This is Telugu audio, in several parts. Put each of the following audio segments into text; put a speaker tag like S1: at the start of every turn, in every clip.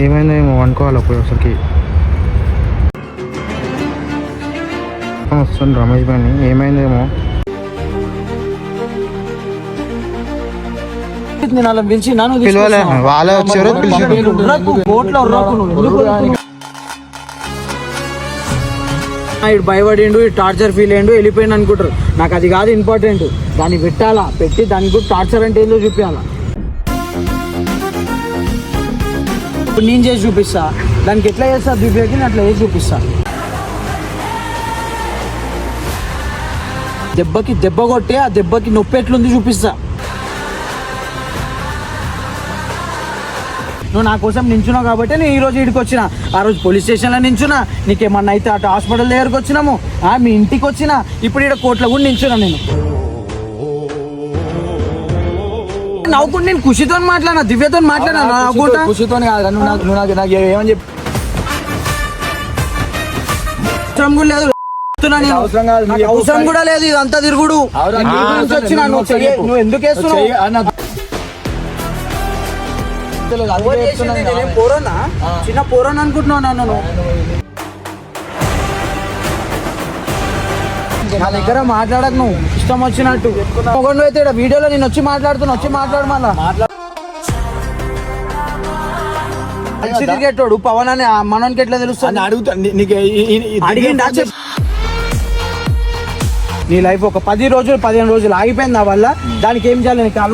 S1: ఏమైందో ఏమో అనుకోవాలి అప్పుడు అసలుకి వస్తుంది రమేష్ భాయ్ని. ఏమైందేమో
S2: పిలవలే, వాళ్ళే వచ్చారు
S3: భయపడిండు, టార్చర్ ఫీల్ అయ్యిండు, వెళ్ళిపోయిండు అనుకుంటారు. నాకు అది కాదు ఇంపార్టెంట్. దాన్ని పెట్టాలా, పెట్టి దానికి కూడా టార్చర్ అంటే ఏందో చూపించాలా. ఇప్పుడు నేను చేసి చూపిస్తా, దానికి ఎట్లా చేస్తా దివ్యకి నేను అట్లా చేసి చూపిస్తా. దెబ్బకి దెబ్బ కొట్టి ఆ దెబ్బకి నొప్పి ఎట్లుంది చూపిస్తా. నువ్వు నా కోసం నించున్నావు కాబట్టి నేను ఈరోజు ఇక్కడికి వచ్చిన. ఆ రోజు పోలీస్ స్టేషన్లో నించున్నా, నీకేమన్నా అయితే అటు హాస్పిటల్ దగ్గరకు వచ్చినాము, మీ ఇంటికి వచ్చినా, ఇప్పుడు ఇక్కడ కోర్టులో కూడా నించున్నా. నేను నవ్వుకుంటే నేను ఖుషితో మాట్లాడినా, దివ్యతో మాట్లాడినా. నవ్వుకుంటా ఖుషితో నాకు ఏమని చెప్పి లేదు, అవసరం కూడా లేదు. ఇదంతా తిరుగుడు వచ్చినా. నువ్వు ఎందుకు వేస్తున్నావు? పోరోనా, చిన్న పోరోనా అనుకుంటున్నావు నన్ను. నా దగ్గర మాట్లాడకు, నువ్వు ఇష్టం వచ్చినట్టు. ఒకటి అయితే వీడియోలో నేను వచ్చి మాట్లాడుతున్నా, వచ్చి మాట్లాడు. మళ్ళా క్రికెటోడు పవన్ అని మనోనికి ఎట్లా తెలుస్తుంది? అడిగిండా? నీ లైఫ్ ఒక 10 రోజులు 15 రోజులు ఆగిపోయింది. నా వల్ల దానికి ఏం చేయాలి? నీకు కాలు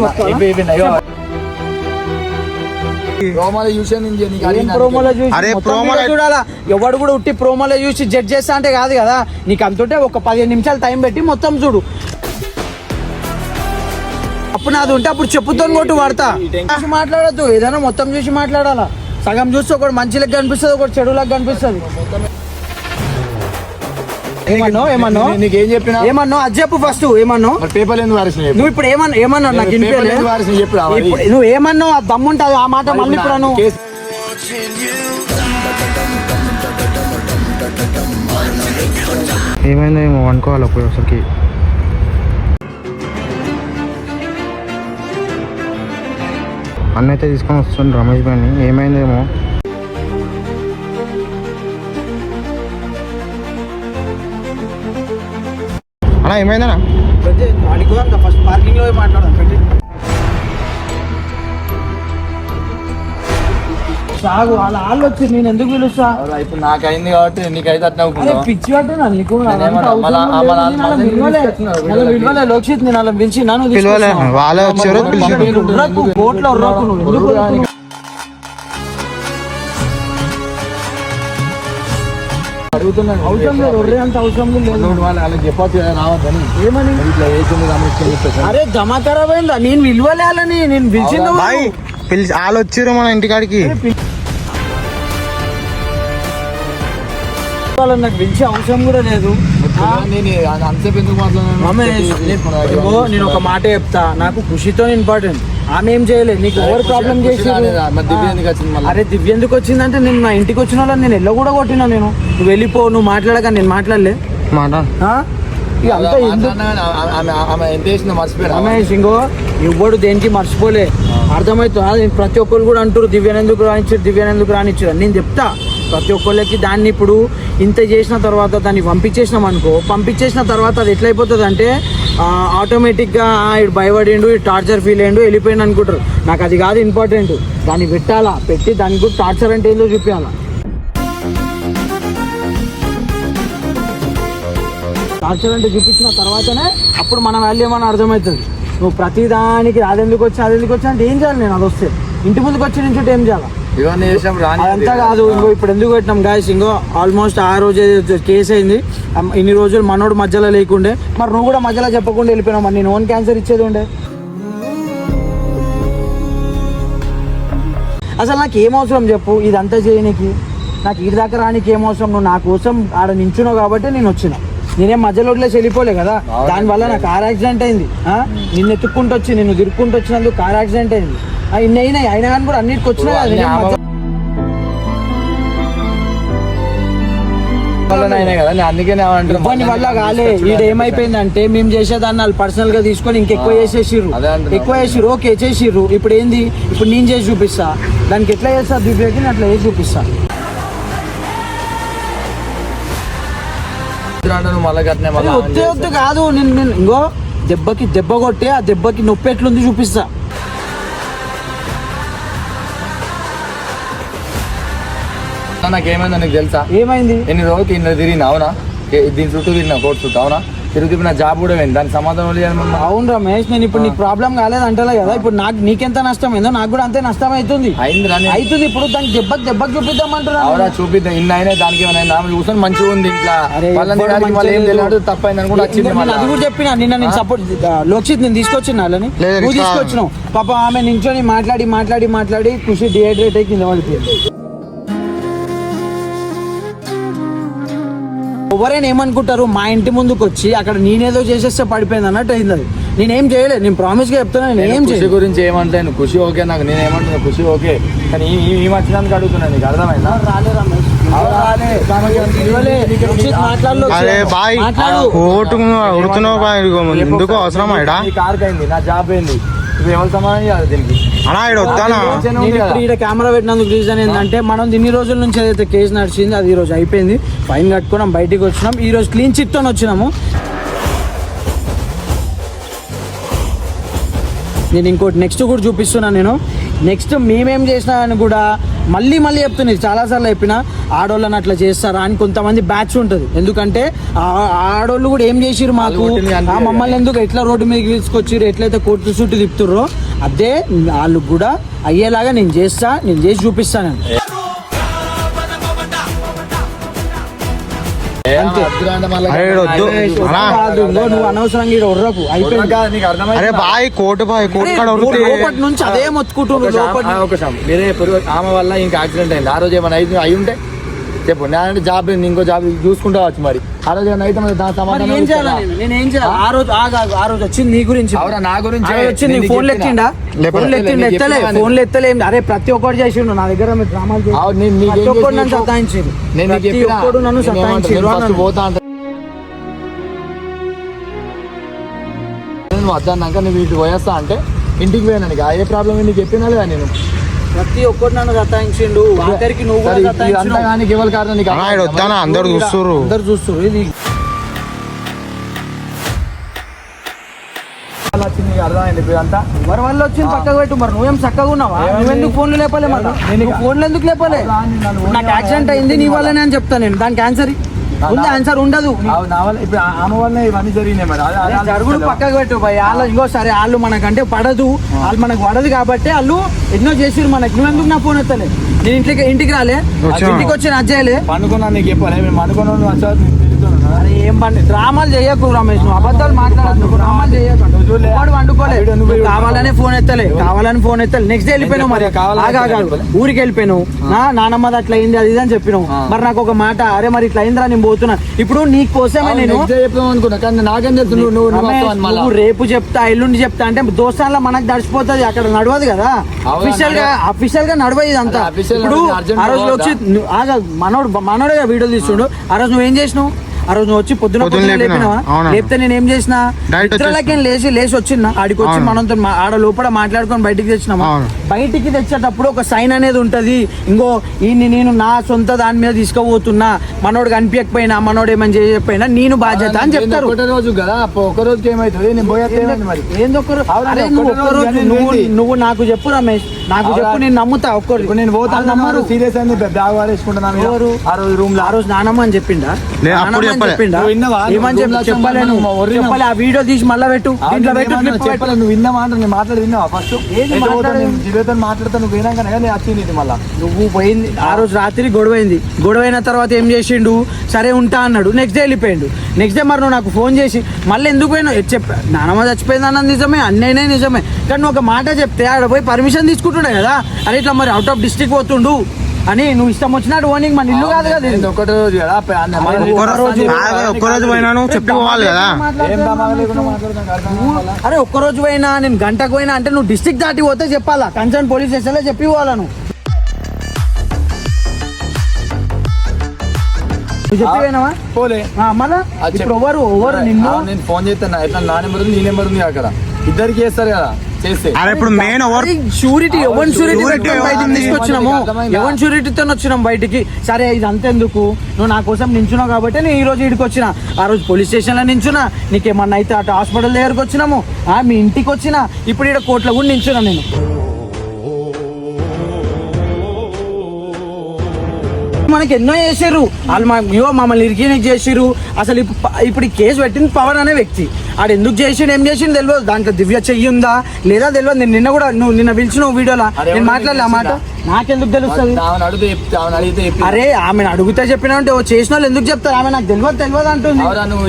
S3: చూడాలా? ఎవడు కూడా ఉట్టి ప్రోమోలో చూసి జడ్జ్ చేస్తా అంటే కాదు కదా. నీకు అంతుంటే ఒక 15 నిమిషాలు టైం పెట్టి మొత్తం చూడు. అప్పుడు నాది ఉంటే అప్పుడు చెప్పుతో కొట్టు వాడతా. మాట్లాడద్దు, ఏదైనా మొత్తం చూసి మాట్లాడాలా. సగం చూస్తే ఒకటి మంచి లెక్క కనిపిస్తుంది, ఒకటి చెడు లెక్క కనిపిస్తుంది. ఏమన్నా నీకేం చెప్పినా ఏమన్నా అది చెప్పు ఫస్ట్. ఏమన్నా
S2: పేపర్
S3: నువ్వు ఇప్పుడు ఏమన్నా నాకు నువ్వు ఏమన్నావు? ఆ దమ్ముంటుంది ఆ మాట మళ్ళీ ఇప్పుడు నువ్వు
S1: ఏమైందో ఏమో అనుకోవాలి అప్పుడు అసలుకి అన్నైతే తీసుకొని వస్తుంది రమేష్ భాయ్ని. ఏమైందేమో అలా ఏమైందనా?
S3: ఫస్ట్ పార్కింగ్ లో మాట్లాడాలి. సాగు అలా వాళ్ళు వచ్చి నేను ఎందుకు పిలుస్తా?
S2: ఇప్పుడు నాకైంది కాబట్టి నీకైతే అట్లా
S3: పిచ్చి పట్టినా నీకు లోక్షిత్. నేను అలా పిలిచి నన్ను
S1: పిలవలే, వాళ్ళే వచ్చారు
S3: కోర్టులో
S2: అడుగుతున్నాను.
S3: అవసరం లేదు, అంత అవసరం లేదు.
S2: వాళ్ళకి చెప్పచ్చు రావద్దని.
S3: ఏమని? అరే దమా ఖరాబ్ అయిందా? నేను విలువలేయాలని నేను పిలిచింది.
S1: వాళ్ళు వచ్చారు మన ఇంటికాడికి.
S3: నాకు పిలిచే అవసరం కూడా లేదు. నేను ఒక మాట చెప్తా, నాకు ఖుషితో ఇంపార్టెంట్. ఆమె ఏం చేయలేదు, నీకు ఎవరు ప్రాబ్లం చేసి? అరే దివ్య ఎందుకు వచ్చిందంటే నేను నా ఇంటికి వచ్చిన వాళ్ళని నేను ఎల్ల కూడా కొట్టినా. నేను నువ్వు వెళ్ళిపో, నువ్వు మాట్లాడక నేను మాట్లాడలే. రమేష్ ఇంకో ఎవ్వడు దేనికి మర్చిపోలే, అర్థమవుతుంది. ప్రతి ఒక్కరు కూడా అంటారు దివ్యానందుకు రానిచ్చారు. నేను చెప్తా ప్రతి ఒక్కళ్ళకి దాన్ని. ఇప్పుడు ఇంత చేసిన తర్వాత దాన్ని పంపించేసిన తర్వాత అది ఎట్లయిపోతుంది అంటే ఆటోమేటిక్గా ఇటు భయపడిండు, ఇటు టార్చర్ ఫీల్ అయ్యిండు, వెళ్ళిపోయిండు అనుకుంటారు. నాకు అది కాదు ఇంపార్టెంట్. దాన్ని పెట్టాలా, పెట్టి దానికి కూడా టార్చర్ అంటే ఏందో చూపించాలా. టార్చర్ అంటే చూపించిన తర్వాతనే అప్పుడు మన వాల్యూ ఏమన్నా అర్థమవుతుంది. నువ్వు ప్రతిదానికి అదెందుకు వచ్చి అంటే ఏం చేయాలి? నేను అది వస్తే ఇంటి ముందుకు వచ్చి నుంచి ఏం చేయాలి? అంతా కాదు. ఇంకో ఇప్పుడు ఎందుకు పెట్టినాం గాయస్, ఇంకో ఆల్మోస్ట్ ఆ రోజు కేసు అయింది. ఇన్ని రోజులు మనోడు మధ్యలో లేకుండే, మరి నువ్వు కూడా మధ్యలో చెప్పకుండా వెళ్ళిపోయినావు. మరి నేను ఓన్ క్యాన్సర్ ఇచ్చేది ఉండే. అసలు నాకు ఏం అవసరం చెప్పు ఇదంతా చేయడానికి? నాకు ఇటు దాకా రానికి ఏం అవసరం? నువ్వు నా కోసం ఆడ నించున్నావు కాబట్టి నేను వచ్చిన. నేనేం మధ్యలో వదిలేసి వెళ్ళిపోలే కదా. దానివల్ల నాకు కార్ యాక్సిడెంట్ అయింది. నిన్ను ఎత్తుక్కుంటూ వచ్చి నిన్ను తిరుక్కుంటూ వచ్చినందుకు కార్ యాక్సిడెంట్ అయింది. ఇన్ని అయినా కానీ కూడా అన్నిటికి వచ్చినా కదా.
S2: కదా నేను అందుకే
S3: ఇవ్వని వల్ల కాలే. ఈడ ఏమైపోయిందంటే మేము చేసేదాన్ని వాళ్ళు పర్సనల్ గా తీసుకొని ఇంకెక్కువ చేసేసిర్రు, ఎక్కువ చేసిర్రు. ఓకే చేసిర్రు. ఇప్పుడు ఏంది, ఇప్పుడు నేను చేసి చూపిస్తా. దానికి ఎట్లా చేస్తా దివ్యకి నేను అట్లా చేసి చూపిస్తా. వద్దు కాదు, నేను ఇంకో దెబ్బకి దెబ్బ కొట్టి ఆ దెబ్బకి నొప్పి ఎట్లుంది చూపిస్తా.
S2: నాకేమైందో నీకు తెలుసా?
S3: ఏమైంది?
S2: ఎన్ని రోజులు ఇన్న తిరిగిన అవునా? దీని చుట్టూ తిరిగిన కోర్టు చుట్టూ అవునా? తిరుగుతూ నా జాబ్ కూడా పోయింది. దానికి సమాధానం
S3: అవును రమేష్, నేను ఇప్పుడు నీకు ప్రాబ్లం కాలేదు అంటలే కదా. ఇప్పుడు నాకు నీకెంత నష్టం అయిందో నాకు కూడా అంతే నష్టం అవుతుంది. అవుతుంది. ఇప్పుడు దానికి దెబ్బకి చూపిద్దామంటున్నా.
S2: అవునా చూపిద్దాం. ఇన్ని అయినా దానికి ఏమైనా చూసాను మంచిగా ఉంది ఇంట్లో తప్పైంది అనుకుంటే వచ్చింది.
S3: అది కూడా చెప్పినా నిన్న నేను సపోర్ట్ లోక్షిత్ నేను తీసుకొచ్చిన వాళ్ళని నువ్వు తీసుకొచ్చినావు. పాప ఆమె నించొని మాట్లాడి ఖుషి డిహైడ్రేట్ అయ్యి కింద పడిపోయింది. ఎవరైనా ఏమనుకుంటారు, మా ఇంటి ముందుకు వచ్చి అక్కడ నేనేదో చేసేస్తే పడిపోయింది అన్నట్టు అయింది. అది నేనేం చేయలేదు. నేను ప్రామిస్ గా చెప్తున్నా, నేను ఏం
S2: ఖుషి గురించి ఏమంటాను. ఖుషి ఓకే, నాకు నేను ఏమంటున్నా ఖుషి ఓకే, కానీ ఈ వచ్చినందుకు అడుగుతున్నా. నీకు అర్థమైందా?
S1: ఎందుకు అవసరం
S2: కార్ అయింది, నా జాబ్ అయింది. ఎవరు సమాధానం చేయాలి దీనికి?
S3: కెమెరా పెట్టినందుకు రీజన్ ఏంటంటే మనం ఇన్ని రోజుల నుంచి ఏదైతే కేసు నడిచింది అది ఈ రోజు అయిపోయింది. ఫైన్ కట్టుకున్నాం, బయటికి వచ్చినాం. ఈ రోజు క్లీన్ చిట్ తో వచ్చినాము. నేను ఇంకోటి నెక్స్ట్ కూడా చూపిస్తున్నా. నేను నెక్స్ట్ మేమేం చేసినా అని కూడా మళ్ళీ చెప్తున్నాను. చాలాసార్లు చెప్పిన ఆడోళ్ళని అట్లా చేస్తారా అని కొంతమంది బ్యాచ్ ఉంటుంది. ఎందుకంటే ఆడోళ్ళు కూడా ఏం చేసిర్రు మాకు, మమ్మల్ని ఎందుకు ఎట్లా రోడ్డు మీదకి తీసుకొచ్చిర్రు, ఎట్లయితే కోర్టు చుట్టూ తిప్పుతుర్రో అదే వాళ్ళు కూడా అయ్యేలాగా నేను చేసి చూపిస్తాను. నువ్వు అనవసరంగా నుంచి అదే మొత్తుకుంటున్నావు.
S2: ఆమె వల్ల ఇంకా యాక్సిడెంట్ అయింది. ఆ రోజు ఏమైనా అయి ఉంటే చెప్పు. నేనంటే జాబ్ ఇంకో జాబ్ చూసుకుంటా వచ్చు. మరి ఆ రోజు ఏమైనా అయితే
S3: ఏం చేయాలి? నేను ఏం చేయాలి? ఆ రోజు వచ్చింది నీ గురించి,
S2: నా గురించి
S3: వచ్చింది. ఫోన్లు ఎత్తిండా? ఫోన్లు ఎత్తలే. అరే ప్రతి ఒక్కటి చేసిండు నా దగ్గర. ప్రతి ఒక్కడు నన్ను సతాయించిండు. నన్ను సతాయించిండు.
S2: పోతా అంటే నువ్వు వద్దన్నాక నువ్వు ఇంటికి పోయేస్తా అంటే ఇంటికి పోయాను. ఏ ప్రాబ్లం నీకు చెప్పినా లేదా? నేను
S3: ప్రతి ఒక్కటి నన్ను సతాయించిండు. ఆఖరికి నువ్వు
S2: ఎవరు కారణం?
S1: అందరు చూస్తారు.
S3: ఇది
S2: అంతా
S3: ఎవరి వల్ల వచ్చింది పక్కకు పెట్టు. మరి నువ్వేం చక్కగా ఉన్నావా? నువ్వెందుకు ఫోన్లు లేపలే? మరి నేను ఫోన్లు ఎందుకు లేపలే? నాకు యాక్సిడెంట్ అయింది నీ వల్లనే అని చెప్తాను నేను. దానికి ఆన్సర్ ఆన్సర్ ఉండదు.
S2: ఇప్పుడు ఆమె వల్ల ఇవన్నీ జరిగినాయి. మరి
S3: జరుగుడు పక్కకు పెట్టు. వాళ్ళు ఇంకోసారి వాళ్ళు మనకంటే పడదు, వాళ్ళు మనకు పడదు కాబట్టి వాళ్ళు ఎన్నో చేసిరు మనకి. నువ్వెందుకు నా ఫోన్ ఎత్తలే? నేను ఇంటికి రాలే, ఇంటికి వచ్చి అజ్జేయలే.
S2: పండుకున్నా నీకు చెప్పాలి. మేము పండుకున్నాను.
S3: అరే ఏం పండి డ్రామాలు చేయకు రమేష్. నువ్వు అబద్ధాలు మాట్లాడదు. డ్రామాలు చేయకు. వండుకోలేదు. కావాలనే ఫోన్ ఎత్తలే. నెక్స్ట్ డే వెళ్ళిపోయినావు. మరి ఊరికి వెళ్ళిపోయినావు. నానమ్మది అట్లా అయింది అది ఇది అని చెప్పినావు. మరి నాకు ఒక మాట, అరే మరి ఇట్లా అయిందిరా నేను పోతున్నా. ఇప్పుడు నీ కోసమే నేను నువ్వు రేపు చెప్తా ఎల్లుండి చెప్తా అంటే దోస్తాన్లో మనకు దడిచిపోతుంది. అక్కడ నడవదు కదా. అఫీషియల్ గా నడవదు ఇదంతా. ఇప్పుడు ఆ రోజు వచ్చి మనోడుగా వీడియో తీస్తుండు. ఆ రోజు నువ్వేం చేసినావు? ఆ రోజు నువ్వు వచ్చి పొద్దున లేపినావా? లేపితే నేను ఏం చేసిన? ఇతరులకేం లేచి వచ్చినా ఆడికి వచ్చి మనతో ఆడ లోపల మాట్లాడుకొని బయటికి తెచ్చినామా? బయటికి తెచ్చేటప్పుడు ఒక సైన్ అనేది ఉంటది. ఇంకో ఈయన్ని నేను నా సొంత దాని మీద తీసుకుపోతున్నా, మనోడు కనిపించకపోయినా మనోడు ఏమని చేయకపోయినా నేను బాధ్యత అని చెప్తారు.
S2: రోజు కదా ఒక రోజుకి ఏమైతుంది?
S3: నువ్వు నాకు చెప్పు రమేష్, నాకు చెప్పు. నేను నమ్ముతా. ఒక్కరు
S2: నేను పోతాను. నమ్మరు. సీరియస్ అయింది. బ్యాగ్ వారేసుకుంటున్నాను. ఆ రోజు రూమ్ లో ఆ రోజు
S3: నానమ్మ అని చెప్పిండా? చెప్పలేను. ఆ వీడియో తీసి మళ్ళీ పెట్టు.
S2: నువ్వు విన్నావా? నేను మాట్లాడి విన్నావా? ఫస్ట్ జీవితం మాట్లాడతా. నువ్వు వినాకనే వచ్చింది ఇది. మళ్ళీ
S3: నువ్వు పోయింది ఆ రోజు రాత్రి గొడవైన తర్వాత ఏం చేసిండు? సరే ఉంటా అన్నాడు. నెక్స్ట్ డే వెళ్ళిపోయిండు. నెక్స్ట్ డే మరి నువ్వు నాకు ఫోన్ చేసి మళ్ళీ ఎందుకు పోయినావు? నానమ్మ చచ్చిపోయింది అన్నది నిజమే, అన్నయ్యనే నిజమే. కానీ నువ్వు ఒక మాట చెప్తే ఆడ పోయి పర్మిషన్ తీసుకుంటుండే కదా. అరే ఇట్లా మరి అవుట్ ఆఫ్ డిస్ట్రిక్ట్ పోతుండు అని నువ్వు ఇష్టం వచ్చినట్టు ఓనింగ్. మన ఇల్లు కాదు కదా.
S2: ఒకటి రోజు కదా.
S1: ఒక్కరోజు పోయినాను చెప్పుకోవాలి కదా.
S3: అరే ఒక్కరోజు పోయినా, నేను గంటకు పోయినా అంటే నువ్వు డిస్ట్రిక్ట్ దాటి పోతే చెప్పాలా. కన్సర్న్ పోలీస్ స్టేషన్ లో చెప్పి పోవాలా. నువ్వు నువ్వు చెప్పిపోయినావా
S2: పోలే
S3: మళ్ళా ఇప్పుడు ఎవరు నిన్ను
S2: నేను ఫోన్ చేస్తాను ఎట్లా నా నెంబర్ ఉంది నీ నెంబర్ ఉంది అక్కడ ఇద్దరికి చేస్తారు కదా చేస్తే
S1: అరే ఇప్పుడు మెయిన్
S3: షూరిటీ ఎవరి షూరిటీ పెట్టుకొని బయటికి తీసుకొచ్చినాము ఎవరి షూరిటీతో వచ్చినాం బయటికి. సరే ఇది అంతెందుకు, నువ్వు నా కోసం నించున్నావు కాబట్టి నేను ఈ రోజు ఇక్కడికి వచ్చిన. ఆ రోజు పోలీస్ స్టేషన్ లో నించున్నా, నీకేమన్నా అయితే అటు హాస్పిటల్ దగ్గరకు వచ్చినాము, మీ ఇంటికి వచ్చినా, ఇప్పుడు ఇక్కడ కోర్టులో కూడా నించున్నా నేను. మనకి ఎన్నో చేసారు వాళ్ళు, మమ్మల్ని ఇరికినకి చేసిరు. అసలు ఇప్పుడు ఈ కేసు పెట్టింది పవన్ అనే వ్యక్తి. ఆడు ఎందుకు చేసిండు ఏం చేసిండు తెలియదు, దాంట్లో దివ్య చెయ్యి ఉందా లేదా తెలియదు. నేను నిన్న కూడా నువ్వు నిన్న పిలిచిన వీడియోలో నేను మాట్లాడలే ఆ మాట, నాకెందుకు తెలుస్తుంది? అరే ఆమెను అడుగుతా చెప్పినా అంటే చేసిన వాళ్ళు ఎందుకు చెప్తారు? ఆమె నాకు తెలియదు అంటుంది.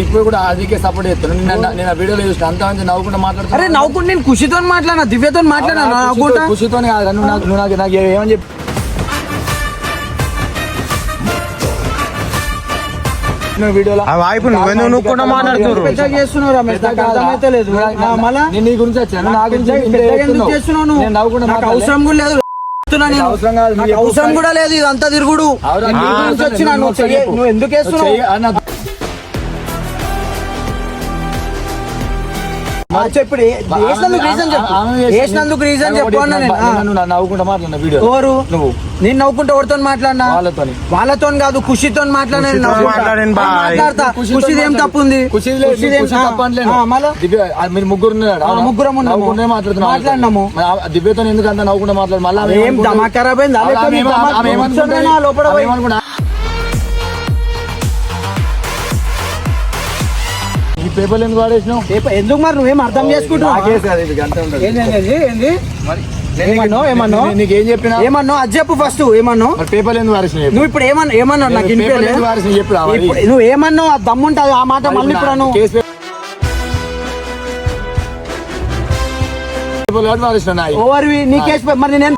S2: ఇప్పుడు కూడా అదికే సపోర్ట్ చేస్తాను. నేను వీడియోలో చూసిన అంత నవ్వుకుంటూ మాట్లాడుతా.
S3: అరే నవ్వుకుంటే నేను ఖుషితో మాట్లాడినా, దివ్యతో మాట్లాడినా, నవ్వుకుంటా
S2: ఖుషితో నాకు ఏమని చెప్పి వీడియోలో
S1: నువ్వు కూడా మాట్లాడుతున్నావు
S2: నీ గురించి వచ్చాను, నా గురించి
S3: అవసరం కూడా లేదు, అవసరం కూడా లేదు. ఇదంతా తిరుగుడు వచ్చిన నువ్వు ఎందుకు వేస్తున్నావు చెప్పండి. వేసినందుకు రీజన్ చెప్పు అన్నా.
S2: నవ్వుకుంటా మాట్లాడిన వీడియో
S3: ఎవరు నువ్వు? నేను నవ్వుకుంటా ఎవరితో మాట్లాడినా? వాళ్ళతో కాదు, ఖుషితో మాట్లాడతా. ఖుషి ఏం తప్పు ఉంది?
S2: మీరు
S3: ముగ్గురం మాట్లాడినాము.
S2: దివ్యతో ఎందుకు అంత నవ్వుకుంటా మాట్లాడు? మళ్ళీ
S3: ఏం దమా ఖరాబ్ అయింది లోపల.
S2: ఈ పేపర్లు ఎందుకు వాడేసినావు?
S3: ఎందుకు మరి నువ్వేం అర్థం చేసుకుంటున్నావు?
S2: నీకేం చెప్పినా
S3: ఏమన్నా అది చెప్పు ఫస్ట్. ఏమన్నావు?
S2: పేపర్లు ఎందుకు వాడేసినావు?
S3: నువ్వు ఇప్పుడు ఏమన్నావు నాకు నువ్వు ఏమన్నావు? ఆ దమ్ముంటుంది ఆ మాట మళ్ళీ ఇప్పుడు ఓవర్వి నీ కేసు మరి నేను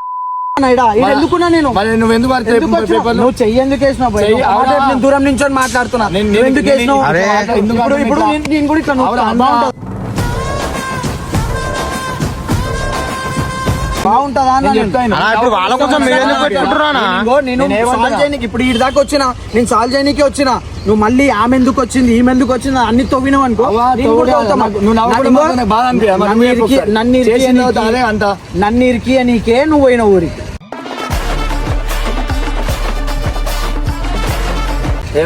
S3: ఎందుకున్నా నేను నువ్వు చెయ్యి ఎందుకు వేసినావు? నేను దూరం నుంచి మాట్లాడుతున్నా, ఎందుకు వేసినావు? ఇప్పుడు నేను కూడా ఇట్లా బాగుంటుందా? ఇప్పుడు ఈ దాకా వచ్చినా, నేను సాల్వ్ చేయడానికి వచ్చినా, నువ్వు మళ్ళీ ఆమె ఎందుకు వచ్చింది ఈమె ఎందుకు వచ్చింది అన్ని తవ్వినావు అనుకో. నన్ను ఇరికి నీకే నువ్వు పోయిన ఊరికి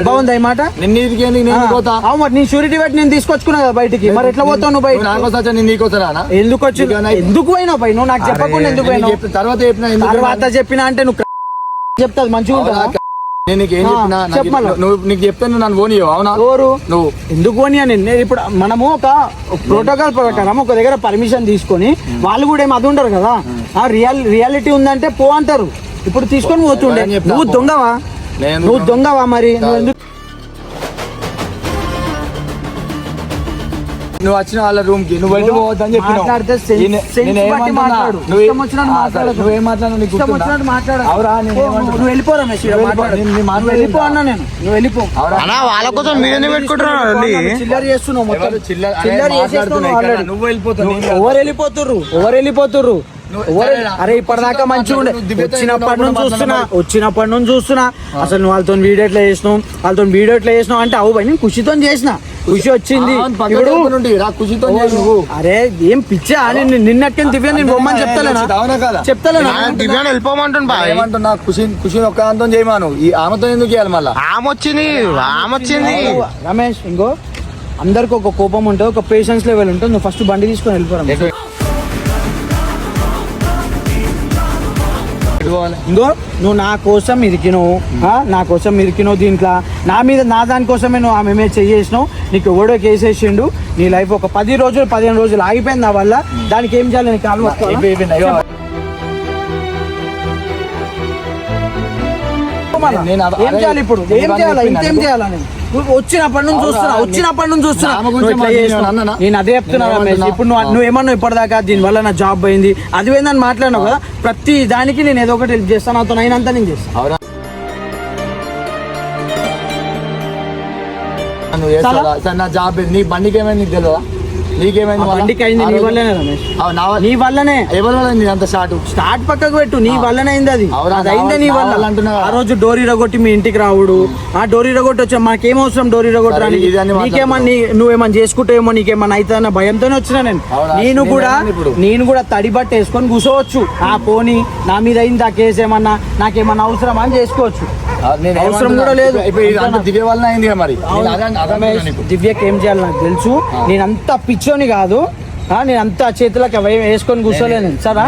S3: బాగుంది ఈ మాట. నీ షూరిటీ పెట్టి నేను తీసుకొచ్చుకున్నా కదా బయటికి, మరి ఎట్లా పోతావు నువ్వు బయట? ఎందుకు వచ్చి ఎందుకు పోయినావు పై? నువ్వు నాకు చెప్పకుండా ఎందుకు పోయినావు? తర్వాత చెప్పినా అంటే నువ్వు చెప్తాది మంచిగా ఉంటుందా?
S2: నీకు చెప్తాను నన్ను పోనీయో. అవునా?
S3: నువ్వు ఎందుకు పోనీ అని ఇప్పుడు మనము ఒక ప్రోటోకాల్ ప్రకారం ఒక దగ్గర పర్మిషన్ తీసుకొని వాళ్ళు కూడా ఏమి అది ఉండరు కదా. రియాలిటీ ఉందంటే పో అంటారు. ఇప్పుడు తీసుకొని పోతుండే. నువ్వు దొంగవా? నువ్వు దొంగవా? మరి
S2: నువ్వు వచ్చిన వాళ్ళ రూమ్ కి నువ్వు బయట పోవద్దని చెప్పినావు.
S3: ఎవరు వెళ్ళిపోతుర్రు? అరే ఇప్పటిదాకా మంచిగా ఉండే, వచ్చినప్పటి నుంచి చూస్తున్నా అసలు నువ్వు వాళ్ళతో వీడియో ఎట్లా చేసినావు అంటే అవు నేను ఖుషితో చేసిన, ఖుషి వచ్చింది. అరే ఏం పిచ్చా నిన్నట్టు దివ్య నేను బొమ్మని చెప్తాలేనా?
S2: ఖుషి ఒక్క అంతం చేయమాను, ఈ ఆమెతో ఎందుకు చేయాలి? మళ్ళీ
S1: ఆమె వచ్చింది.
S3: రమేష్ ఇంకో అందరికి ఒక కోపం ఉంటుంది, ఒక పేషెన్స్ లెవెల్ ఉంటుంది. నువ్వు ఫస్ట్ బండి తీసుకొని వెళ్ళిపోరా. ఇంకో నువ్వు నా కోసం ఇరికినావు దీంట్లో, నా దానికోసమే నువ్వు ఆమె చేసినావు. నీకు ఎవడో కేసేసిండు, నీ లైఫ్ ఒక 10 రోజులు 15 రోజులు ఆగిపోయింది. నా వల్ల దానికి ఏం చేయాలి? నీకు ఏం చేయాలి? ఇప్పుడు ఏం చేయాలా? ఇంకేం చేయాలా? నేను వచ్చినప్పటి నుంచి చూస్తున్నా. నేను అదే చెప్తున్నా రమేష్. ఇప్పుడు నువ్వు ఏమన్నావు ఇప్పటిదాకా దీనివల్ల నా జాబ్ పోయింది అది పోయిందని మాట్లాడినావు కదా. ప్రతి దానికి నేను ఏదో ఒకటి హెల్ప్ చేస్తాను, నాతో అయినంతా నేను చేస్తాను.
S2: నా జాబ్ నీ బండికి ఏమైనా నీకు తెలియదా? నీకేమైంది మళ్ళా?
S3: బండికి అయింది నీ వల్లనే రమేష్, నీ వల్లనే.
S2: ఎవరి వల్ల అయింది అంత
S3: స్టార్ట్ పక్కకు పెట్టు, నీ వల్లనే అయింది అది.
S2: అవునా,
S3: అది అయిందే నీ వల్ల
S2: అంటున్నా.
S3: ఆ రోజు డోరీ రగొట్టి మీ ఇంటికి రావుడు, ఆ డోరీ రగొట్టి వచ్చా, మాకేం అవసరం డోరీ రగొట్టి రాని, నీకేమన్నా నువ్వేమన్నా చేసుకుంటావేమో నీకేమన్నా అయితే అన్న భయంతోనే వచ్చినా నేను. నేను కూడా తడి బట్ట వేసుకొని కూర్చోవచ్చు, ఆ పోనీ నా మీద అయింది ఆ కేసు ఏమన్నా నాకేమన్నా అవసరమా అని చేసుకోవచ్చు, అవసరం కూడా లేదు.
S2: దివ్య వల్ల అయింది మరి.
S3: దివ్యకి ఏం చేయాలి నాకు తెలుసు, నేనంత పిచ్చోని కాదు, నేను అంత చేతులకు వేసుకొని కూర్చోలేను సరే.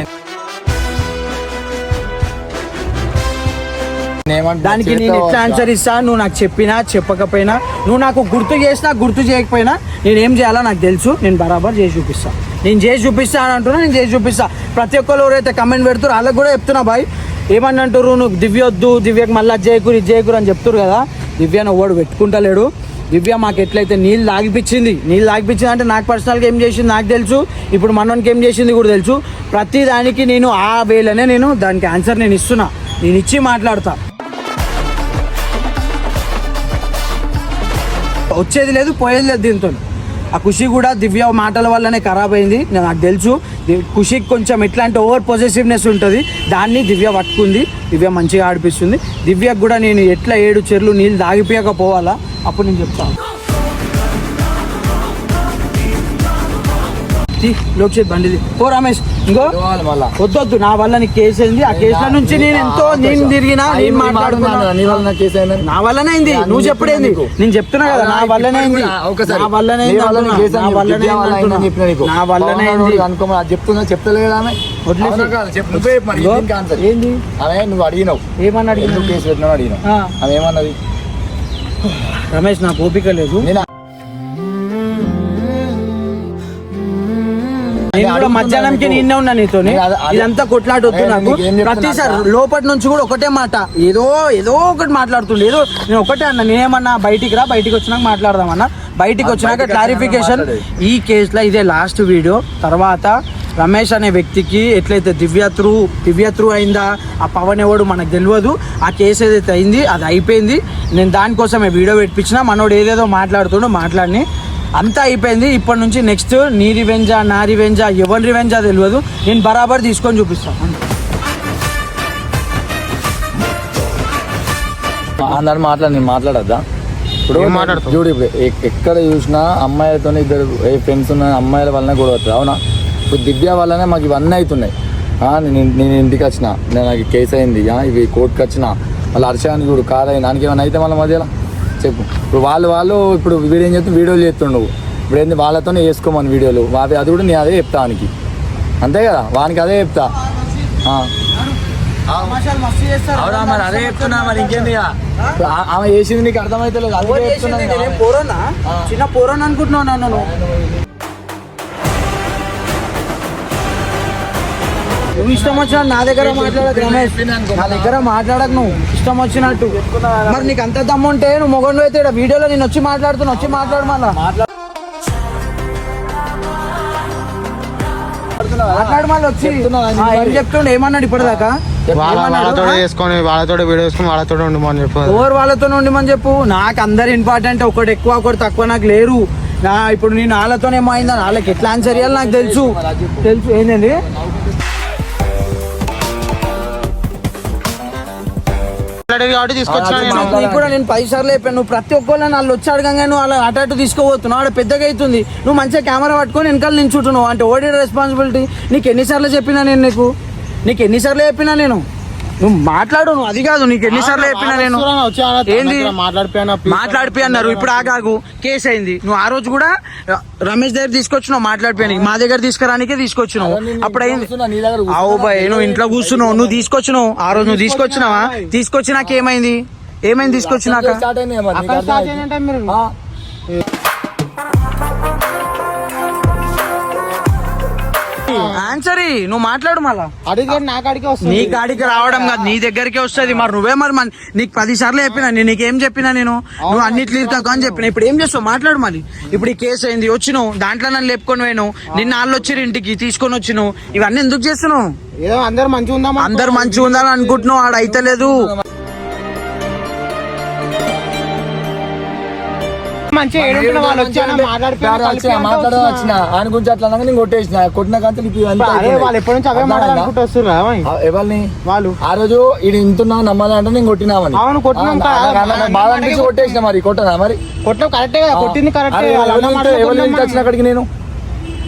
S3: దానికి నేను ఎట్లా ఆన్సర్ ఇస్తా, నువ్వు నాకు చెప్పినా చెప్పకపోయినా, నువ్వు నాకు గుర్తు చేసినా గుర్తు చేయకపోయినా నేను ఏం చేయాలో నాకు తెలుసు, నేను బరాబర్ చేసి చూపిస్తా. నేను చేసి చూపిస్తా అని అంటున్నా, నేను చేసి చూపిస్తా. ప్రతి ఒక్కరు ఎవరైతే కమెంట్ పెడుతున్నారు వాళ్ళకి కూడా చెప్తున్నా బాయ్, ఏమని అంటారు నువ్వు దివ్య వద్దు, దివ్యకి మళ్ళీ జయకూరి జయకూరి అని చెప్తారు కదా. దివ్యను వాడు పెట్టుకుంటలేడు. దివ్య మాకు ఎట్లయితే నీళ్ళు తాగిపించింది అంటే నాకు పర్సనల్గా ఏం చేసింది నాకు తెలుసు, ఇప్పుడు మనోనికి ఏం చేసింది కూడా తెలుసు. ప్రతి దానికి నేను ఆ వేళనే నేను దానికి ఆన్సర్ నేను ఇస్తున్నా, నేను ఇచ్చి మాట్లాడతా. వచ్చేది లేదు పోయేది లేదు దీంతో. ఆ ఖుషి కూడా దివ్య మాటల వల్లనే ఖరాబ్ అయింది నాకు తెలుసు. ఖుషికి కొంచెం ఎట్లాంటి ఓవర్ పొజెసివ్నెస్ ఉంటుంది, దాన్ని దివ్య పట్టుకుంది. దివ్య మంచిగా ఆడిపిస్తుంది. దివ్యకు కూడా నేను ఎట్లా 7 చెర్లు నీళ్ళు తాగిపోయకపోవాలా అప్పుడు నేను చెప్తాను. లోక్షిత్ బండిది ఓ రమేష్, ఇంకో వద్దొద్దు, నా వల్ల నీకు కేసు అయింది. ఆ కేసుల నుంచి నేను తిరిగినా, నేను మాట్లాడుకున్నా, నా వల్లనే అయింది. నువ్వు చెప్పడేంది, నేను చెప్తున్నా కదా నా వల్లనే అయింది, నా వల్లనే అయింది, నా వల్లనే
S2: చెప్తున్నా. చెప్తలేదు ఏంది నువ్వు అడిగినావు, ఏమన్నా అడిగినావు, కేసు పెట్టినావు అడిగినావు, ఆమె ఏమన్నది?
S3: రమేష్ నాకు ఓపిక లేదు, నేను కూడా మధ్యాహ్నంకి నిన్నే ఉన్నా నీతో. ఇదంతా కొట్లాడొద్దు నాకు. ప్రతిసారి లోపటి నుంచి కూడా ఒకటే మాట, ఏదో ఒకటి మాట్లాడుతుండే. ఏదో నేను ఒకటే అన్నా, నేనేమన్నా బయటికి రా, బయటికి వచ్చినాక మాట్లాడదామన్నా. బయటికి వచ్చినాక క్లారిఫికేషన్, ఈ కేసులో ఇదే లాస్ట్ వీడియో. తర్వాత రమేష్ అనే వ్యక్తికి ఎట్లయితే దివ్య త్రూ అయిందా, ఆ పవన్ ఎవడు మనకు తెలియదు. ఆ కేసు ఏదైతే అయింది అది అయిపోయింది. నేను దానికోసమే వీడియో పెట్టించిన. మనోడు ఏదేదో మాట్లాడుతుండో మాట్లాడి అంతా అయిపోయింది. ఇప్పటి నుంచి నెక్స్ట్ నీ రివెంజా నా రివెంజా ఎవరి రివెంజా తెలియదు, నేను బరాబర్ తీసుకొని చూపిస్తాను.
S2: అందరు నేను మాట్లాడద్దా? ఇప్పుడు చూడు, ఇప్పుడు ఎక్కడ చూసినా అమ్మాయిలతో ఇద్దరు ఫ్రెండ్స్ ఉన్న అమ్మాయిల వల్లనే గొడవ అవుతుంది. అవునా? ఇప్పుడు దివ్య వల్లనే మాకు ఇవన్నీ అవుతున్నాయి. నేను ఇంటికి వచ్చిన, నాకు కేసు అయింది, ఇవి కోర్టుకి వచ్చిన, వాళ్ళు హర్షాన్ని చూడు కాదు అయింది, దానికి ఏమైనా అయితే మళ్ళీ మధ్యలో చెప్పు. ఇప్పుడు వాళ్ళు ఇప్పుడు వీడియో ఏం చేస్తూ వీడియోలు చేస్తుండవు. ఇప్పుడు ఏంది వాళ్ళతోనే వేసుకోమని వీడియోలు అది కూడా నేను అదే చెప్తా వానికి, అంతే కదా, వానికి అదే చెప్తా. అవునా మరి, అదే చెప్తున్నా మరి. ఇంకేంది ఆమె చేసింది నీకు అర్థమైతే లేదు, అదే చెప్తున్నా.
S3: చిన్న పోరోన్ అనుకుంటున్నావు నన్ను. నువ్వు ఇష్టం వచ్చినట్టు నా దగ్గర మాట్లాడకు రమేష్, నా దగ్గర మాట్లాడకు నువ్వు ఇష్టం వచ్చినట్టు. మరి నీకు అంత దమ్ము ఉంటే నువ్వు మొగండు అయితే వీడియోలో నేను వచ్చి మాట్లాడుతున్నా, వచ్చి మాట్లాడు. మళ్ళా మాట్లాడు మళ్ళీ వచ్చి. ఏం చెప్తుండే, ఏమన్నాడు ఇప్పటిదాకా?
S1: వాళ్ళతో వీడియో వేసుకుని వాళ్ళతో ఉండమని చెప్పు.
S3: ఎవరు వాళ్ళతో ఉండమని చెప్పు. నాకు అందరు ఇంపార్టెంట్, ఒకటి ఎక్కువ ఒకటి తక్కువ నాకు లేరు. ఇప్పుడు నేను వాళ్ళతోనేమో అయిందా, వాళ్ళకి ఎట్లా ఆన్సర్ చేయాలి నాకు తెలుసు. ఏంటండి కూడా నేను 10 సార్లు చెప్పాను. నువ్వు ప్రతి ఒక్కళ్ళని వాళ్ళు వచ్చి అడగంగా నువ్వు అలా అటు తీసుకోబోతున్నావు. ఆడ పెద్దగా అవుతుంది. నువ్వు మంచిగా కెమెరా పట్టుకొని వెనకాల నించుంటున్నావు అంటే ఓడి రెస్పాన్సిబిలిటీ. నీకు ఎన్నిసార్లు చెప్పినా నేను, నీకు ఎన్నిసార్లు చెప్పినా నేను, నువ్వు మాట్లాడు. నువ్వు అది కాదు, నీకు ఎన్నిసార్లు చెప్పినా నేను. ఏంది మాట్లాడిపోయి అన్నారు. ఇప్పుడు ఆగాగు, కేసు అయింది. నువ్వు ఆ రోజు కూడా రమేష్ దగ్గర తీసుకొచ్చినావు మాట్లాడిపోయానికి, మా దగ్గర తీసుకురానికే తీసుకొచ్చినావు. అప్పుడు అయింది. అవు బాయ్, నువ్వు ఇంట్లో కూర్చున్నావు, నువ్వు తీసుకొచ్చినావు. ఆ రోజు నువ్వు తీసుకొచ్చినావా? తీసుకొచ్చినాక ఏమైంది తీసుకొచ్చినాక? ఆన్సర్ నువ్వు మాట్లాడు. మళ్ళా నీ కాడికి రావడం కాదు, నీ దగ్గరికి వస్తుంది. మరి నువ్వే మరి నీకు 10 సార్లు చెప్పినా, నేను నీకేం చెప్పినా, నువ్వు అన్నిట్లు ఇరుతావు అని చెప్పిన. ఇప్పుడు ఏం చేస్తావు మాట్లాడు. మళ్ళీ ఇప్పుడు ఈ కేసు అయింది, వచ్చినావు, దాంట్లో నన్ను లేపుకొని పోయినావు, నిన్న వాళ్ళు వచ్చిరు ఇంటికి తీసుకొని వచ్చినావు. ఇవన్నీ ఎందుకు చేస్తున్నావు?
S1: ఏదో అందరు మంచిగా
S3: ఉందని అనుకుంటున్నావు, ఆడ అయితలేదు.
S1: మంచిగా ఏడుంటున్న వాళ్ళు వచ్చి
S2: మాట్లాడడం వచ్చిన ఆయన గురించి అట్లా అనగా నేను కొట్టేసిన కొట్టిన కంటే నీకు ఇవంతా
S1: వాళ్ళు ఎప్పటి నుంచి అవే మాట్లాడుకుంటూ వస్తున్నారు
S2: ఎవరిని
S1: వాళ్ళు
S2: ఆ రోజు ఇది ఇంటున్నా నమ్మాలంటే నేను కొట్టినామని
S1: అవును కొట్టినాం
S2: బాగా అనిపించి కొట్టేసిన మరి కొట్టనా మరి
S1: కొట్టడం కరెక్టే కదా కొట్టింది కరెక్టే
S2: ఎవరి వచ్చిన అక్కడికి నేను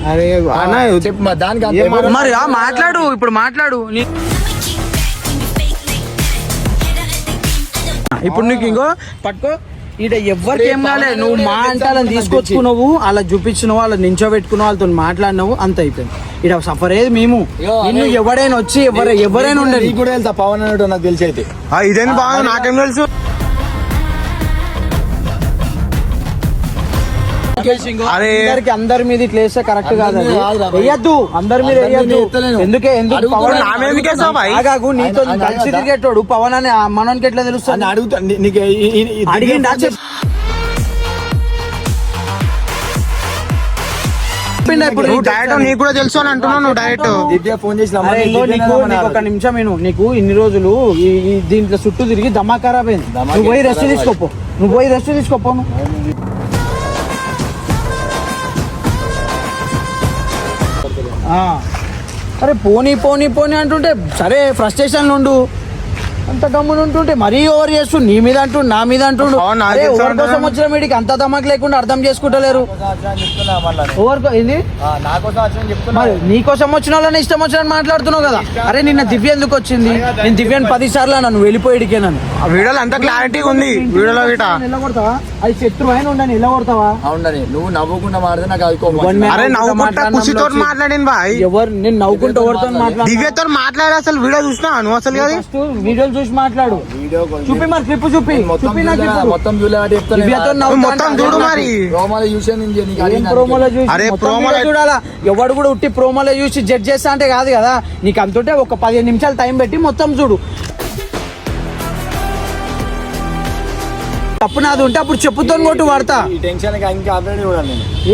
S1: అరే అన్న
S2: చెప్పు దానికి
S3: మరి మాట్లాడు ఇప్పుడు మాట్లాడు ఇప్పుడు నీకు ఇంకో పట్టుకో ఇట ఎవరికి ఏం కాలే నువ్వు మా అంటే అలా తీసుకొచ్చుకున్నావు అలా చూపించినావు అలా నించోబెట్టుకున్నావు వాళ్ళతో మాట్లాడినావు అంత అయిపోయింది ఇట సఫర్ అయ్యేది మేము నిన్ను ఎవడైనా వచ్చి ఎవరైనా ఉండదు
S2: కూడా వెళ్తా పవన్ అన్నట్టు నాకు తెలిసి అయితే
S1: ఇదేం బాగా నాకేం తెలుసు
S3: అందరి మీద ఇట్లా వేస్తే కరెక్ట్ కాదు వేయద్దు అందరి మీద వేయద్దు ఎందుకే ఎందుకు ఆగాగు నీతో కలిసి తిరిగేటోడు పవన్ అని మనోనికి ఎట్లా తెలుస్తుంది
S2: అడుగుతా
S3: అడిగిండా
S1: నీకు కూడా తెలుసు అని అంటున్నావు నువ్వు డైరెక్ట్
S2: దివ్య ఫోన్ చేసిన
S3: నీకు ఒక నిమిషం నీకు ఇన్ని రోజులు దీంట్లో చుట్టూ తిరిగి దమా ఖరాబ్ అయింది నువ్వు పోయి రెస్ట్ తీసుకోపో అరే పోనీ పోనీ పోనీ అంటుంటే సరే ఫ్రస్ట్రేషన్ ఉండు అంత గమ్మున ఉంటుంటే మరీ ఓవర్ చేస్తూ నీ మీద అంటుండు నా మీద అంటుండు ఓవర్ కోసం వచ్చిన మీడికి అంత దమాక్ లేకుండా అర్థం చేసుకుంటలేరు నీ కోసం వచ్చిన వాళ్ళని ఇష్టం వచ్చిన మాట్లాడుతున్నావు కదా అరే నిన్న దివ్య ఎందుకు వచ్చింది నేను దివ్యని 10 సార్లు నన్ను వెళ్ళిపోయిడికే నన్ను
S1: వీడియోలో అంత క్లారిటీ ఉంది వీడియోలో
S3: కొడతావా అది శత్రు అయిన ఉండని ఎలా కొడతావా
S2: అవునని నువ్వు నవ్వుకుంటా మాట్లాడితే
S1: నాకు మాట్లాడిన బాయ్
S3: ఎవరు నేను నవ్వుకుంటూ ఎవరితో మాట్లాడు
S1: దివ్యతో మాట్లాడే అసలు వీడియో చూసినా నువ్వు అసలు
S3: వీడియోలు చూసి మాట్లాడు చూపి మరి క్లిప్ చూపి
S2: మొత్తం
S3: చూడాలా ఎవడు కూడా ఉట్టి ప్రోమోలో చూసి జడ్జ్ చేస్తా అంటే కాదు కదా నీకు అంతుంటే ఒక 15 నిమిషాలు టైం పెట్టి మొత్తం చూడు తప్పు నాది ఉంటే అప్పుడు చెప్పుతో కొట్టు వాడతా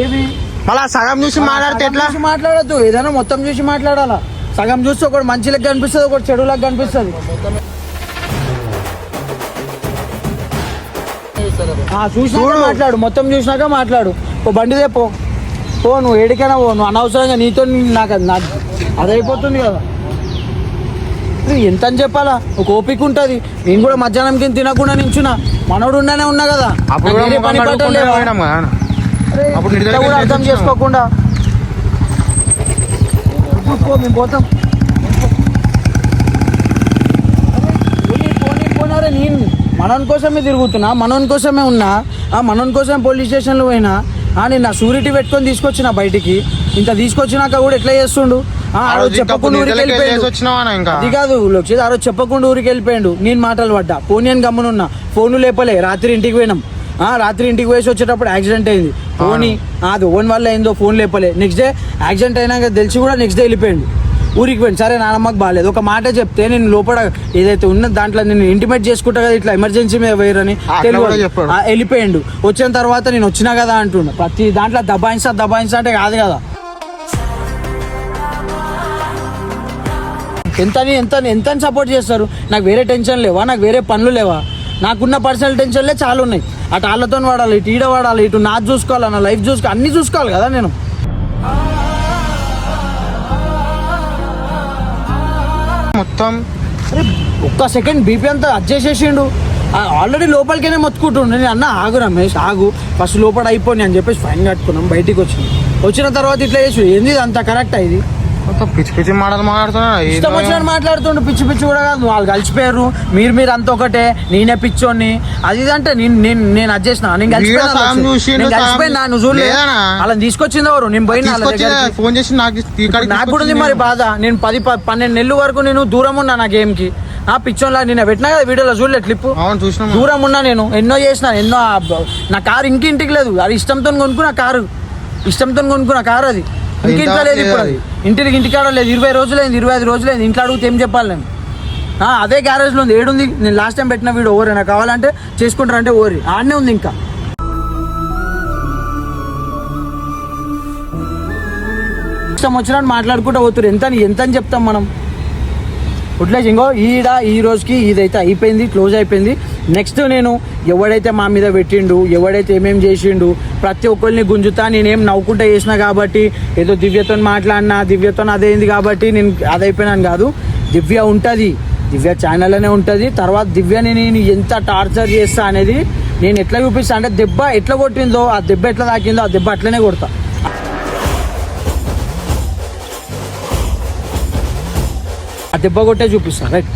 S3: ఏది
S1: మళ్ళా సగం చూసి మాట్లాడితే ఎట్లా
S3: మాట్లాడద్దు ఏదైనా మొత్తం చూసి మాట్లాడాలా సగం చూస్తే ఒకటి మంచి లెక్క కనిపిస్తుంది ఒకటి చెడు లెక్క కనిపిస్తుంది చూసినాక మాట్లాడు మొత్తం చూసినాక మాట్లాడు ఓ బండి తెపో పో నువ్వు ఏడికైనా పో నువ్వు అనవసరంగా నీతో నాకు అదైపోతుంది కదా ఎంత అని చెప్పాలా ఒక ఓపిక ఉంటుంది నేను కూడా మధ్యాహ్నం కింద తినకుండా నించున్నా మనోడు ఉండనే ఉన్నా కదా కూడా అర్థం చేసుకోకుండా మేము పోతాం పోనీ నేను మనోని కోసమే తిరుగుతున్నా మనోని కోసమే ఉన్నా మనోని కోసం పోలీస్ స్టేషన్లో పోయినా నేను నా షూరిటీ పెట్టుకొని తీసుకొచ్చిన బయటికి ఇంత తీసుకొచ్చినాక కూడా ఎట్లా చేస్తుండు ఆ రోజు చెప్పకుండా ఊరికి వెళ్ళిపోయాడు అది కాదు లోక్షిత్ ఆ రోజు చెప్పకుండా ఊరికి వెళ్ళిపోయాడు నేను మాటలు పడ్డా పోనీ అని గమ్మునున్నా ఫోను లేపలే రాత్రి ఇంటికి పోయినాం రాత్రి ఇంటికి పోయేసి వచ్చేటప్పుడు యాక్సిడెంట్ అయింది పోనీ అది ఓన్ వల్ల అయిందో ఫోన్ లేపలే నెక్స్ట్ డే యాక్సిడెంట్ అయినాక తెలిసి కూడా నెక్స్ట్ డే వెళ్ళిపోయాడు ఊరికి పోయింది సరే నాన్నమ్మకి బాగాలేదు ఒక మాట చెప్తే నేను లోపల ఏదైతే ఉన్నదో దాంట్లో నేను ఇంటిమేట్ చేసుకుంటా కదా ఇట్లా ఎమర్జెన్సీ మీద వేయరని వెళ్ళిపోయాడు వచ్చిన తర్వాత నేను వచ్చినా కదా అంటుండు ప్రతి దాంట్లో దబాయిస్తా అంటే కాదు కదా ఎంత సపోర్ట్ చేస్తారు నాకు వేరే టెన్షన్ లేవా నాకు వేరే పనులు లేవా నాకున్న పర్సనల్ టెన్షన్లే చాలా ఉన్నాయి అటు వాళ్ళతో వాడాలి ఇటు ఈడ వాడాలి ఇటు నాది చూసుకోవాలి నా లైఫ్ చూసుకోవాలి అన్నీ చూసుకోవాలి కదా నేను
S1: మొత్తం
S3: ఒక్క సెకండ్ బీపీ అంతా అడ్జస్ట్ ఆల్రెడీ లోపలికైనా మొత్తుకుంటుండే నేను అన్న ఆగు రమేష్ ఆగు ఫస్ట్ లోపల అయిపోయి అని చెప్పేసి ఫైన్ కట్టుకున్నాం బయటికి వచ్చిన తర్వాత ఇట్లా చేసి ఏంది అంత కరెక్ట్ ఇది
S1: పిచ్చి పిచ్చి మాటలు
S3: ఇష్టం వచ్చినట్టు మాట్లాడుతుండు పిచ్చి పిచ్చి కూడా కాదు వాళ్ళు కలిసిపోయారు మీరు అంత ఒకటే నేనే పిచ్చోని అది అంటే నేను అడ్జస్ట్ నేను కలిసిపోయినా నువ్వు చూడలేదు అలా తీసుకొచ్చింది ఎవరు నేను పోయినా
S1: ఫోన్ చేసి
S3: నాకు కూడా ఉంది మరి బాధ నేను 10-12 నెలల వరకు నేను దూరం ఉన్నా నా గేమ్ కి పిచ్చోన్లా నేను పెట్టినా కదా వీడియోలో చూడలేదు క్లిప్ దూరం ఉన్నా నేను ఎన్నో చేసిన నా కారు ఇంటికి లేదు అది ఇష్టంతో కొనుక్కున్న కారు అది ఇంటింట్లో లేదు ఇప్పుడు అది ఇంటికాడ లేదు 20 రోజులైంది 25 రోజులైంది ఇంట్లో అడిగితే ఏం చెప్పాలి నేను అదే గ్యారేజ్లో ఉంది ఏడుంది నేను లాస్ట్ టైం పెట్టిన వీడియో ఓరేనా కావాలంటే చేసుకుంటారంటే ఓరి ఆడనే ఉంది ఇంకా ఇష్టం వచ్చినట్టు మాట్లాడుకుంటూ పోతురు ఎంత అని చెప్తాం మనం ఉట్లేసి ఇంకో ఈ రోజుకి ఇదైతే అయిపోయింది, క్లోజ్ అయిపోయింది. నెక్స్ట్ నేను ఎవడైతే మా మీద పెట్టిండు, ఎవడైతే ఏమేం చేసిండు, ప్రతి ఒక్కరిని గుంజుతా. నేనేం నవ్వుకుంటా చేసిన కాబట్టి, ఏదో దివ్యతో మాట్లాడినా, దివ్యతో అదైంది కాబట్టి నేను అదైపోయినాను కాదు. దివ్య ఉంటుంది, దివ్య ఛానల్లోనే ఉంటుంది. తర్వాత దివ్యని నేను ఎంత టార్చర్ చేస్తా అనేది నేను ఎట్లా చూపిస్తా అంటే, దెబ్బ ఎట్లా కొట్టిందో, ఆ దెబ్బ ఎట్లా తాకిందో ఆ దెబ్బ అట్లనే కొడతా. ఆ దెబ్బ కొట్టే చూపిస్తా. రైట్.